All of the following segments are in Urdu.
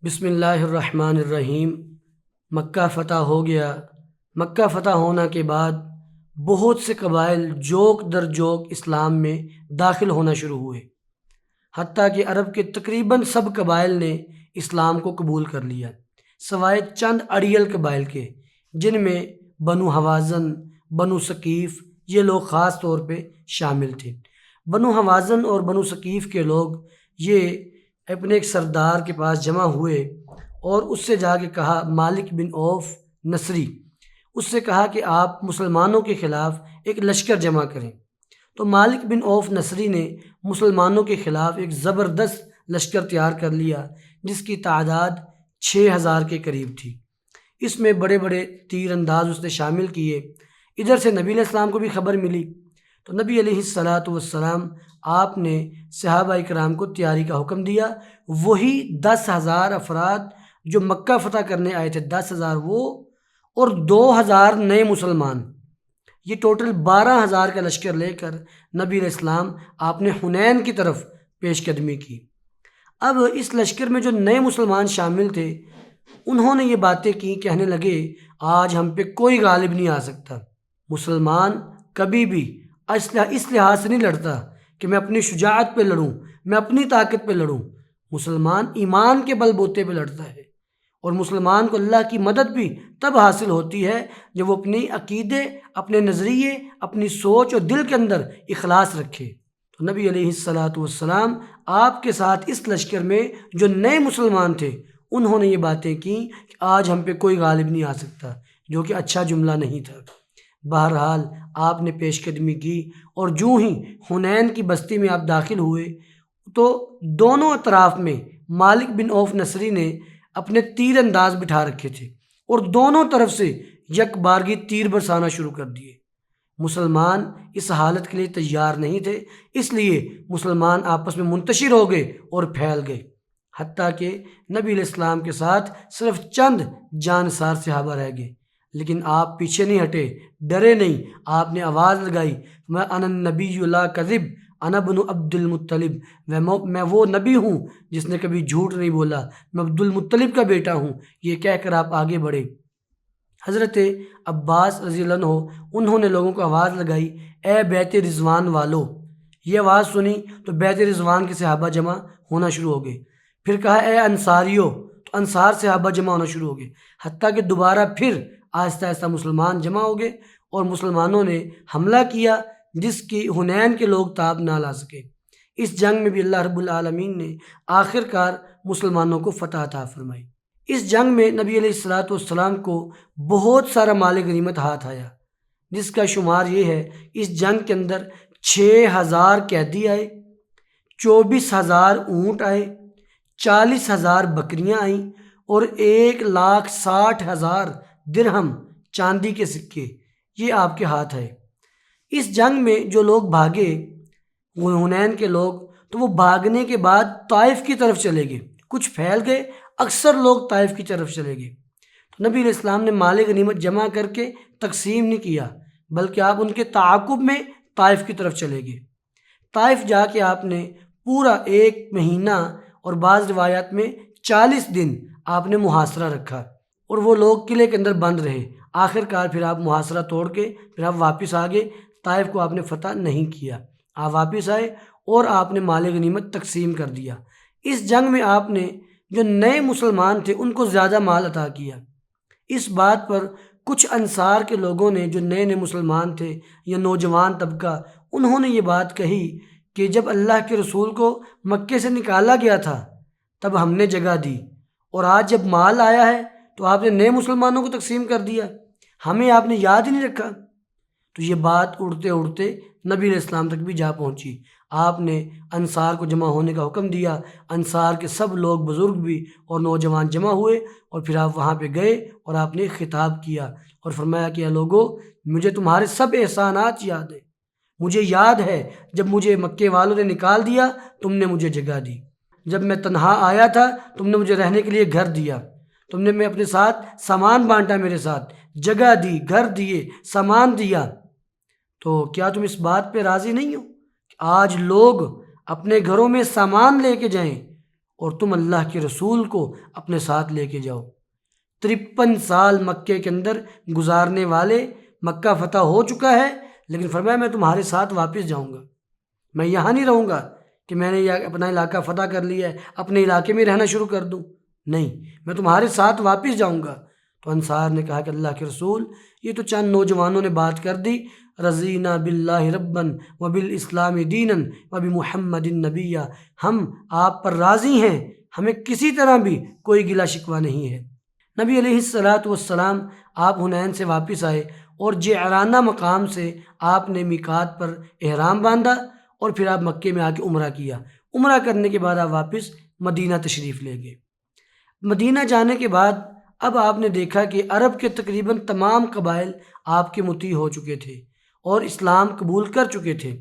بسم اللہ الرحمن الرحیم۔ مکہ فتح ہو گیا۔ مکہ فتح ہونے کے بعد بہت سے قبائل جوک در جوک اسلام میں داخل ہونا شروع ہوئے، حتیٰ کہ عرب کے تقریباً سب قبائل نے اسلام کو قبول کر لیا، سوائے چند اڑیل قبائل کے، جن میں بنو حوازن، بنو ثقیف، یہ لوگ خاص طور پہ شامل تھے۔ بنو حوازن اور بنو ثقیف کے لوگ یہ اپنے ایک سردار کے پاس جمع ہوئے اور اس سے جا کے کہا، مالک بن عوف نصری، اس سے کہا کہ آپ مسلمانوں کے خلاف ایک لشکر جمع کریں۔ تو مالک بن عوف نصری نے مسلمانوں کے خلاف ایک زبردست لشکر تیار کر لیا، جس کی تعداد 6000 کے قریب تھی۔ اس میں بڑے بڑے تیر انداز اس نے شامل کیے۔ ادھر سے نبی علیہ السلام کو بھی خبر ملی، تو نبی علیہ السلام آپ نے صحابہ اکرام کو تیاری کا حکم دیا۔ وہی 10,000 افراد جو مکہ فتح کرنے آئے تھے، 10,000 وہ اور 2,000 نئے مسلمان، یہ ٹوٹل 12,000 کا لشکر لے کر نبی علیہ السلام آپ نے حنین کی طرف پیش قدمی کی۔ اب اس لشکر میں جو نئے مسلمان شامل تھے، انہوں نے یہ باتیں کی، کہنے لگے آج ہم پہ کوئی غالب نہیں آ سکتا۔ مسلمان کبھی بھی اس لحاظ سے نہیں لڑتا کہ میں اپنی شجاعت پہ لڑوں، میں اپنی طاقت پہ لڑوں۔ مسلمان ایمان کے بل بوتے پہ لڑتا ہے، اور مسلمان کو اللہ کی مدد بھی تب حاصل ہوتی ہے جب وہ اپنے عقیدے، اپنے نظریے، اپنی سوچ اور دل کے اندر اخلاص رکھے۔ تو نبی علیہ السلام آپ کے ساتھ اس لشکر میں جو نئے مسلمان تھے، انہوں نے یہ باتیں کی کہ آج ہم پہ کوئی غالب نہیں آ سکتا، جو کہ اچھا جملہ نہیں تھا۔ بہرحال آپ نے پیش قدمی کی، اور جو ہی حنین کی بستی میں آپ داخل ہوئے تو دونوں اطراف میں مالک بن عوف نصری نے اپنے تیر انداز بٹھا رکھے تھے، اور دونوں طرف سے یک بارگی تیر برسانا شروع کر دیے۔ مسلمان اس حالت کے لیے تیار نہیں تھے، اس لیے مسلمان آپس میں منتشر ہو گئے اور پھیل گئے، حتیٰ کہ نبی علیہ السلام کے ساتھ صرف چند جانسار صحابہ رہ گئے۔ لیکن آپ پیچھے نہیں ہٹے، ڈرے نہیں، آپ نے آواز لگائی، میں انا النبی لا کذب انا بن عبد المطلب، میں وہ نبی ہوں جس نے کبھی جھوٹ نہیں بولا، میں عبد المطلب کا بیٹا ہوں۔ یہ کہہ کر آپ آگے بڑھے۔ حضرت عباس رضی اللہ عنہ انہوں نے لوگوں کو آواز لگائی، اے بیت رضوان والو۔ یہ آواز سنی تو بیت رضوان کے صحابہ جمع ہونا شروع ہو گئے۔ پھر کہا اے انصاریو، تو انصار صحابہ جمع ہونا شروع ہو گئے، حتیٰ کہ دوبارہ پھر آہستہ آہستہ مسلمان جمع ہو گئے، اور مسلمانوں نے حملہ کیا جس کی حنین کے لوگ تاب نہ لا سکے۔ اس جنگ میں بھی اللہ رب العالمین نے آخر کار مسلمانوں کو فتح عطا فرمائی۔ اس جنگ میں نبی علیہ السلام کو بہت سارا مال غنیمت ہاتھ آیا، جس کا شمار یہ ہے، اس جنگ کے اندر 6,000 قیدی آئے، 24,000 اونٹ آئے، 40,000 بکریاں آئیں، اور 1,60,000 درہم چاندی کے سکے، یہ آپ کے ہاتھ آئے۔ اس جنگ میں جو لوگ بھاگے، وہ حنین کے لوگ، تو وہ بھاگنے کے بعد طائف کی طرف چلے گئے، کچھ پھیل گئے، اکثر لوگ طائف کی طرف چلے گئے۔ تو نبی علیہ السلام نے مال غنیمت جمع کر کے تقسیم نہیں کیا، بلکہ آپ ان کے تعاقب میں طائف کی طرف چلے گئے۔ طائف جا کے آپ نے پورا 1 مہینہ اور بعض روایات میں 40 دن آپ نے محاصرہ رکھا، اور وہ لوگ قلعے کے اندر بند رہے۔ آخر کار پھر آپ محاصرہ توڑ کے پھر آپ واپس آ گئے، طائف کو آپ نے فتح نہیں کیا، آپ واپس آئے اور آپ نے مال غنیمت تقسیم کر دیا۔ اس جنگ میں آپ نے جو نئے مسلمان تھے ان کو زیادہ مال عطا کیا۔ اس بات پر کچھ انصار کے لوگوں نے، جو نئے نئے مسلمان تھے یا نوجوان طبقہ، انہوں نے یہ بات کہی کہ جب اللہ کے رسول کو مکے سے نکالا گیا تھا تب ہم نے جگہ دی، اور آج جب مال آیا ہے تو آپ نے نئے مسلمانوں کو تقسیم کر دیا، ہمیں آپ نے یاد ہی نہیں رکھا۔ تو یہ بات اڑتے اڑتے نبی علیہ السلام تک بھی جا پہنچی۔ آپ نے انصار کو جمع ہونے کا حکم دیا، انصار کے سب لوگ، بزرگ بھی اور نوجوان جمع ہوئے، اور پھر آپ وہاں پہ گئے اور آپ نے خطاب کیا اور فرمایا کہ اے لوگو، مجھے تمہارے سب احسانات یاد ہیں، مجھے یاد ہے جب مجھے مکے والوں نے نکال دیا تم نے مجھے جگہ دی، جب میں تنہا آیا تھا تم نے مجھے رہنے کے لیے گھر دیا، تم نے میں اپنے ساتھ سامان بانٹا، میرے ساتھ جگہ دی، گھر دیے، سامان دیا۔ تو کیا تم اس بات پہ راضی نہیں ہو کہ آج لوگ اپنے گھروں میں سامان لے کے جائیں اور تم اللہ کے رسول کو اپنے ساتھ لے کے جاؤ۔ 53 سال مکے کے اندر گزارنے والے، مکہ فتح ہو چکا ہے، لیکن فرمایا میں تمہارے ساتھ واپس جاؤں گا، میں یہاں نہیں رہوں گا کہ میں نے اپنا علاقہ فتح کر لیا ہے اپنے علاقے میں رہنا شروع کر دوں، نہیں، میں تمہارے ساتھ واپس جاؤں گا۔ تو انصار نے کہا کہ اللہ کے رسول، یہ تو چند نوجوانوں نے بات کر دی، رضینا باللہ ربًا وبالاسلام دینا وبمحمد نبیّا، ہم آپ پر راضی ہیں، ہمیں کسی طرح بھی کوئی گلہ شکوہ نہیں ہے۔ نبی علیہ السلام آپ حنین سے واپس آئے اور جعرانہ مقام سے آپ نے میقات پر احرام باندھا اور پھر آپ مکے میں آ کے عمرہ کیا۔ عمرہ کرنے کے بعد آپ واپس مدینہ تشریف لے گئے۔ مدینہ جانے کے بعد اب آپ نے دیکھا کہ عرب کے تقریباً تمام قبائل آپ کے مطیع ہو چکے تھے اور اسلام قبول کر چکے تھے۔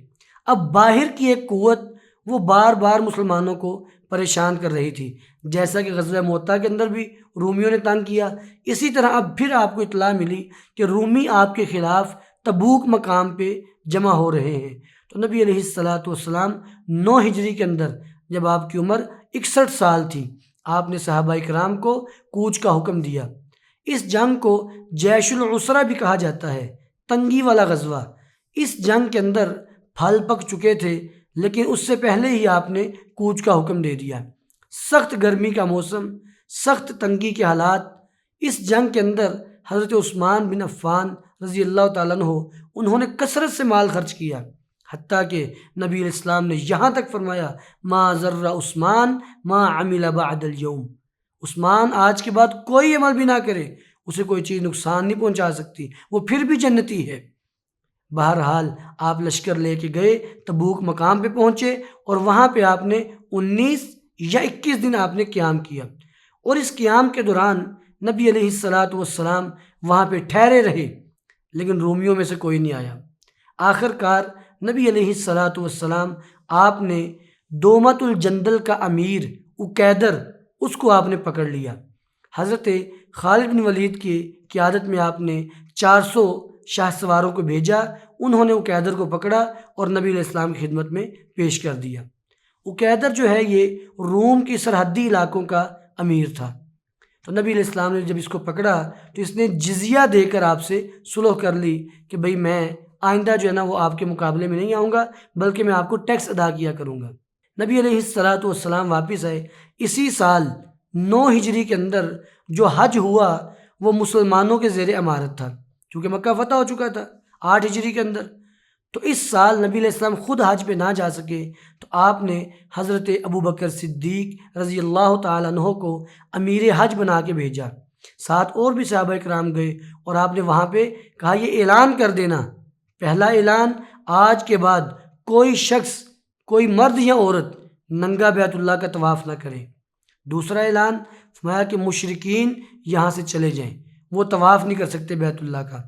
اب باہر کی ایک قوت وہ بار بار مسلمانوں کو پریشان کر رہی تھی، جیسا کہ غزوہ موطا کے اندر بھی رومیوں نے تنگ کیا، اسی طرح اب پھر آپ کو اطلاع ملی کہ رومی آپ کے خلاف تبوک مقام پہ جمع ہو رہے ہیں۔ تو نبی علیہ السلام 9 ہجری کے اندر جب آپ کی عمر 61 سال تھی، آپ نے صحابہ کرام کو کوچ کا حکم دیا۔ اس جنگ کو جیش العسرہ بھی کہا جاتا ہے، تنگی والا غزوہ۔ اس جنگ کے اندر پھل پک چکے تھے، لیکن اس سے پہلے ہی آپ نے کوچ کا حکم دے دیا۔ سخت گرمی کا موسم، سخت تنگی کے حالات۔ اس جنگ کے اندر حضرت عثمان بن عفان رضی اللہ تعالیٰ عنہ انہوں نے کثرت سے مال خرچ کیا، حتیٰ کہ نبی علیہ السلام نے یہاں تک فرمایا ما ضر عثمان ما عمل بعد اليوم، عثمان آج کے بعد کوئی عمل بھی نہ کرے، اسے کوئی چیز نقصان نہیں پہنچا سکتی، وہ پھر بھی جنتی ہے۔ بہرحال آپ لشکر لے کے گئے، تبوک مقام پہ پہنچے اور وہاں پہ آپ نے 19 یا 21 دن آپ نے قیام کیا، اور اس قیام کے دوران نبی علیہ السلام وہاں پہ ٹھہرے رہے، لیکن رومیوں میں سے کوئی نہیں آیا۔ آخر کار نبی علیہ السلام آپ نے دومت الجندل کا امیر عقیدر، اس کو آپ نے پکڑ لیا۔ حضرت خالد بن ولید کی قیادت میں آپ نے 400 شاہ سواروں کو بھیجا، انہوں نے عقیدر کو پکڑا اور نبی علیہ السلام کی خدمت میں پیش کر دیا۔ عقیدر جو ہے یہ روم کی سرحدی علاقوں کا امیر تھا، تو نبی علیہ السلام نے جب اس کو پکڑا تو اس نے جزیہ دے کر آپ سے صلح کر لی کہ بھئی میں آئندہ جو ہے نا وہ آپ کے مقابلے میں نہیں آؤں گا، بلکہ میں آپ کو ٹیکس ادا کیا کروں گا۔ نبی علیہ السلام واپس آئے۔ اسی سال 9 ہجری کے اندر جو حج ہوا وہ مسلمانوں کے زیر امارت تھا، کیونکہ مکہ فتح ہو چکا تھا 8 ہجری کے اندر۔ تو اس سال نبی علیہ السلام خود حج پہ نہ جا سکے تو آپ نے حضرت ابوبکر صدیق رضی اللہ تعالیٰ عنہ کو امیر حج بنا کے بھیجا، ساتھ اور بھی صحابہ کرام گئے، اور آپ نے وہاں پہ کہا یہ اعلان کر دینا، پہلا اعلان، آج کے بعد کوئی شخص، کوئی مرد یا عورت ننگا بیت اللہ کا طواف نہ کرے۔ دوسرا اعلان فرمایا کہ مشرکین یہاں سے چلے جائیں، وہ طواف نہیں کر سکتے بیت اللہ کا۔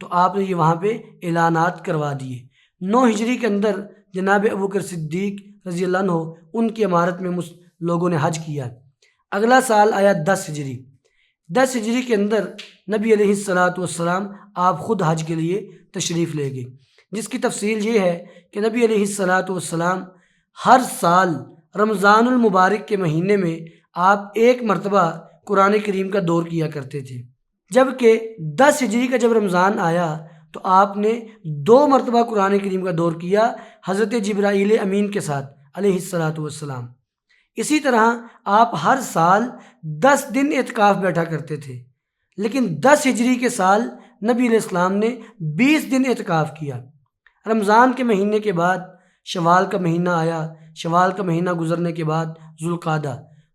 تو آپ نے یہ وہاں پہ اعلانات کروا دیے۔ 9 ہجری کے اندر جناب ابوبکر صدیق رضی اللہ عنہ ان کی عمارت میں لوگوں نے حج کیا۔ اگلا سال آیا 10 ہجری۔ 10 ہجری کے اندر نبی علیہ السلام آپ خود حج کے لیے تشریف لے گئے، جس کی تفصیل یہ ہے کہ نبی علیہ السلام ہر سال رمضان المبارک کے مہینے میں آپ ایک مرتبہ قرآن کریم کا دور کیا کرتے تھے، جبکہ 10 ہجری کا جب رمضان آیا تو آپ نے 2 مرتبہ قرآن کریم کا دور کیا حضرت جبرائیل امین کے ساتھ علیہ السلام۔ اسی طرح آپ ہر سال 10 دن اعتکاف بیٹھا کرتے تھے، لیکن 10 ہجری کے سال نبی علیہ السلام نے 20 دن اعتکاف کیا۔ رمضان کے مہینے کے بعد شوال کا مہینہ آیا، شوال کا مہینہ گزرنے کے بعد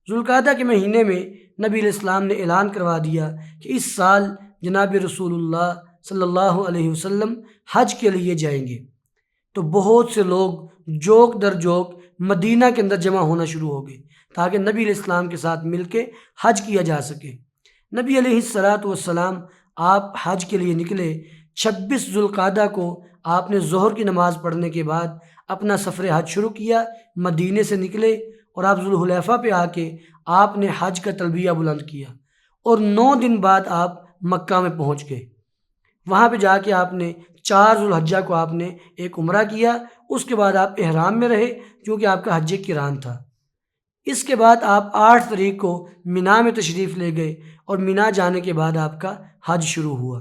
ذوالقعدہ کے مہینے میں نبی علیہ السلام نے اعلان کروا دیا کہ اس سال جناب رسول اللہ صلی اللہ علیہ وسلم حج کے لیے جائیں گے۔ تو بہت سے لوگ جوک در جوک مدینہ کے اندر جمع ہونا شروع ہو گئے تاکہ نبی علیہ السلام کے ساتھ مل کے حج کیا جا سکے۔ نبی علیہ السلام آپ حج کے لیے نکلے۔ 26 ذوالقعدہ کو آپ نے ظہر کی نماز پڑھنے کے بعد اپنا سفر حج شروع کیا، مدینے سے نکلے اور آپ ذوالحلیفہ پہ آ کے آپ نے حج کا تلبیہ بلند کیا، اور 9 دن بعد آپ مکہ میں پہنچ گئے۔ وہاں پہ جا کے آپ نے 4 ذوالحجہ کو آپ نے ایک عمرہ کیا، اس کے بعد آپ احرام میں رہے کیونکہ آپ کا حج قران تھا۔ اس کے بعد آپ 8 تاریخ کو مینا میں تشریف لے گئے اور مینا جانے کے بعد آپ کا حج شروع ہوا۔